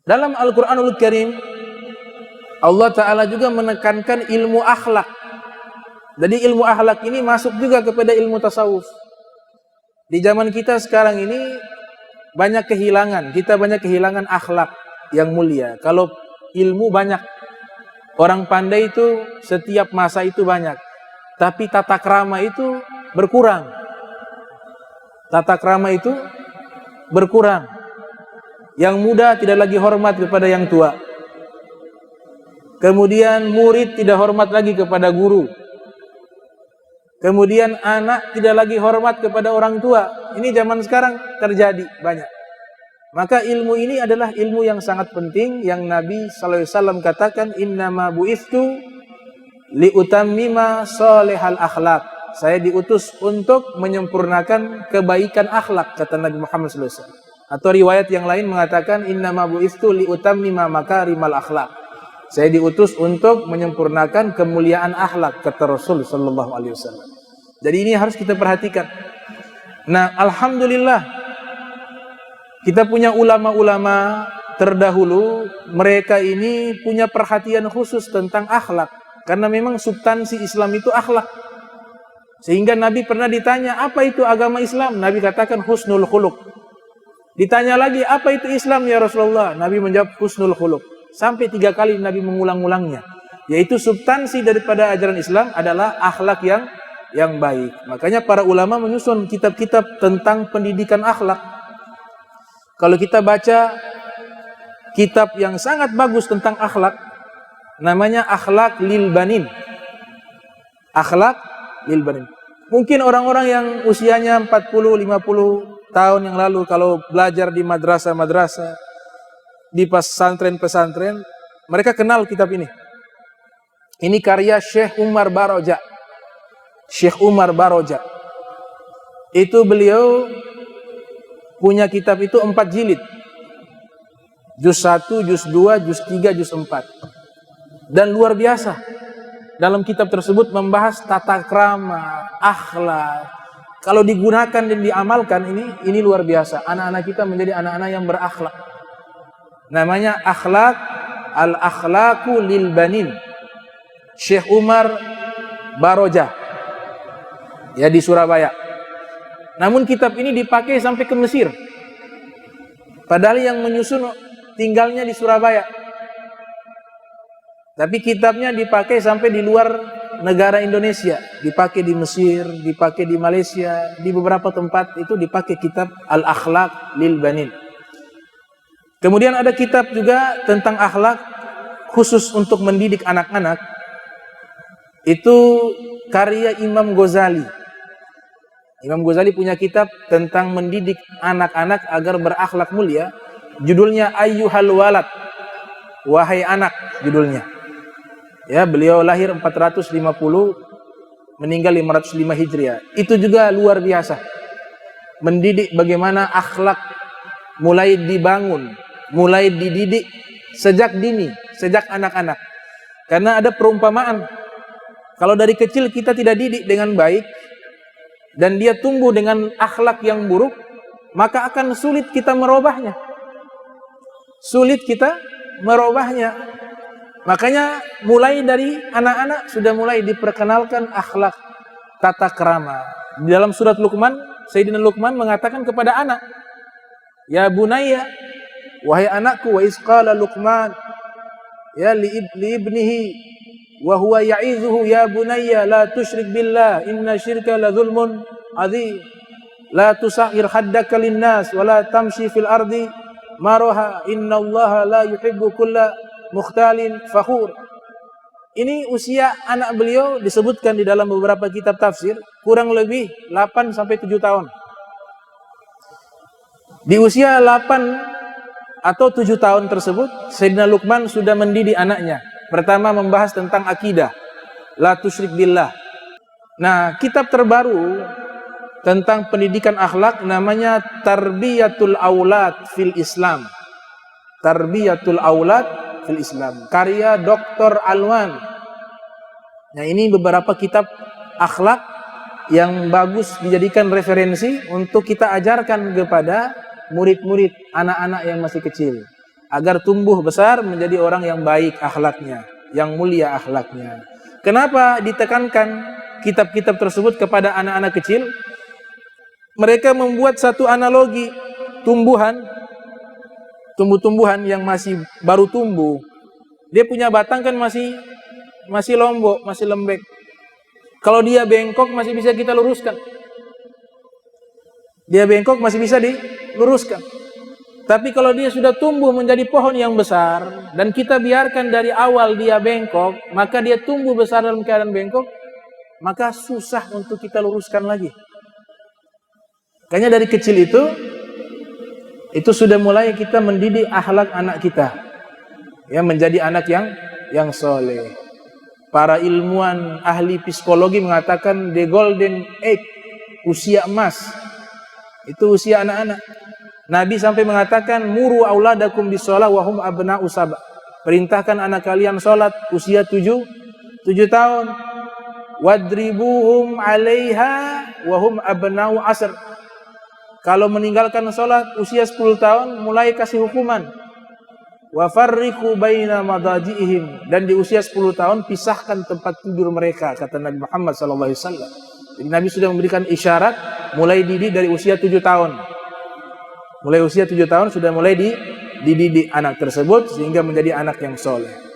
Dalam Al-Quranul Karim, Allah Ta'ala juga menekankan ilmu akhlak. Jadi ilmu akhlak ini masuk juga kepada ilmu tasawuf. Di zaman kita sekarang ini banyak kehilangan. Kita banyak kehilangan akhlak yang mulia. Kalau ilmu banyak, orang pandai itu setiap masa itu banyak. Tapi tata krama itu berkurang. Tata krama itu berkurang. Yang muda tidak lagi hormat kepada yang tua. Kemudian murid tidak hormat lagi kepada guru. Kemudian anak tidak lagi hormat kepada orang tua. Ini zaman sekarang terjadi banyak. Maka ilmu ini adalah ilmu yang sangat penting yang Nabi SAW katakan, innama bu'ithu liutammima sholihal akhlak. Saya diutus untuk menyempurnakan kebaikan akhlak, kata Nabi Muhammad SAW. Atau riwayat yang lain mengatakan, innama bu'ithu liutammima makarimal akhlak. Saya diutus untuk menyempurnakan kemuliaan akhlak, kata Rasul sallallahu alaihi wasallam. Jadi ini harus kita perhatikan. Nah, alhamdulillah kita punya ulama-ulama terdahulu, mereka ini punya perhatian khusus tentang akhlak, karena memang substansi Islam itu akhlak. Sehingga Nabi pernah ditanya, apa itu agama Islam? Nabi katakan husnul khuluq. Ditanya lagi, apa itu Islam ya Rasulullah? Nabi menjawab husnul khuluq. Sampai 3 kali Nabi mengulang-ulangnya, yaitu substansi daripada ajaran Islam adalah akhlak yang baik. Makanya para ulama menyusun kitab-kitab tentang pendidikan akhlak. Kalau kita baca kitab yang sangat bagus tentang akhlak, namanya Akhlak lil Banin. Akhlak lil Banin. Mungkin orang-orang yang usianya 40-50 tahun yang lalu kalau belajar di madrasah-madrasah, di pesantren-pesantren, mereka kenal kitab ini. Ini karya Syekh Umar Baroja. Syekh Umar Baroja. Itu beliau punya kitab itu 4 jilid. Juz 1, juz 2, juz 3, juz 4. Dan luar biasa. Dalam kitab tersebut membahas tata krama, akhlak. Kalau digunakan dan diamalkan ini luar biasa. Anak-anak kita menjadi anak-anak yang berakhlak. Namanya Akhlak Al-Akhlaku lil Banin, Syekh Umar Baroja, ya, di Surabaya. Namun kitab ini dipakai sampai ke Mesir, padahal yang menyusun tinggalnya di Surabaya. Tapi kitabnya dipakai sampai di luar negara Indonesia, dipakai di Mesir, dipakai di Malaysia, di beberapa tempat itu dipakai kitab Al-Akhlak lil Banin. Kemudian ada kitab juga tentang akhlak khusus untuk mendidik anak-anak. Itu karya Imam Ghazali. Imam Ghazali punya kitab tentang mendidik anak-anak agar berakhlak mulia. Judulnya Ayyuhal Walad, wahai anak, judulnya. Ya, beliau lahir 450, meninggal 505 Hijriah. Itu juga luar biasa. Mendidik bagaimana akhlak mulai dibangun, mulai dididik sejak dini, sejak anak-anak. Karena ada perumpamaan, kalau dari kecil kita tidak didik dengan baik dan dia tumbuh dengan akhlak yang buruk, maka akan sulit kita merubahnya. Sulit kita merubahnya. Makanya mulai dari anak-anak sudah mulai diperkenalkan akhlak, tata krama. Di dalam surat Luqman, Sayyidina Luqman mengatakan kepada anak, ya bunayya, wahai anakku, wa isqala Luqman ya li ibnihi wa huwa ya'izuhu ya bunayya la tusyrik billah inna syirka la zulmun adzim la tusahhir haddaka linnas wa la tamshi fil ardi maraha innallaha la yuhibbu kulla mukhtalin fakhur. Ini usia anak beliau disebutkan di dalam beberapa kitab tafsir kurang lebih 8 sampai 7 tahun. Di usia 8 atau 7 tahun tersebut, Sayyidina Luqman sudah mendidik anaknya. Pertama membahas tentang akidah, la tusyrik billah. Nah, kitab terbaru tentang pendidikan akhlak namanya Tarbiyatul Aulad fil Islam. Tarbiyatul Aulad fil Islam, karya Dr. Alwan. Nah, ini beberapa kitab akhlak yang bagus dijadikan referensi untuk kita ajarkan kepada murid-murid, anak-anak yang masih kecil, agar tumbuh besar menjadi orang yang baik akhlaknya, yang mulia akhlaknya. Kenapa ditekankan kitab-kitab tersebut kepada anak-anak kecil? Mereka membuat satu analogi tumbuh-tumbuhan yang masih baru tumbuh. Dia punya batang kan masih lombok, masih lembek. Kalau dia bengkok masih bisa kita luruskan. Dia bengkok masih bisa diluruskan. Tapi kalau dia sudah tumbuh menjadi pohon yang besar dan kita biarkan dari awal dia bengkok, maka dia tumbuh besar dalam keadaan bengkok, maka susah untuk kita luruskan lagi. Makanya dari kecil itu sudah mulai kita mendidik akhlak anak kita, ya, menjadi anak yang soleh. Para ilmuwan ahli psikologi mengatakan the golden age, usia emas, itu usia anak-anak. Nabi sampai mengatakan muru auladakum bisolah wahum abna'u sab'a. Perintahkan anak kalian sholat usia 7 tahun. Wadribuhum 'alaiha wahum abna'u asr. Kalau meninggalkan sholat usia 10 tahun mulai kasih hukuman. Wa farriqu baina madaji'ihim, dan di usia 10 tahun pisahkan tempat tidur mereka, kata Nabi Muhammad sallallahu alaihi wasallam. Jadi Nabi sudah memberikan isyarat mulai didik dari usia 7 tahun. Mulai usia 7 tahun sudah mulai dididik anak tersebut sehingga menjadi anak yang soleh.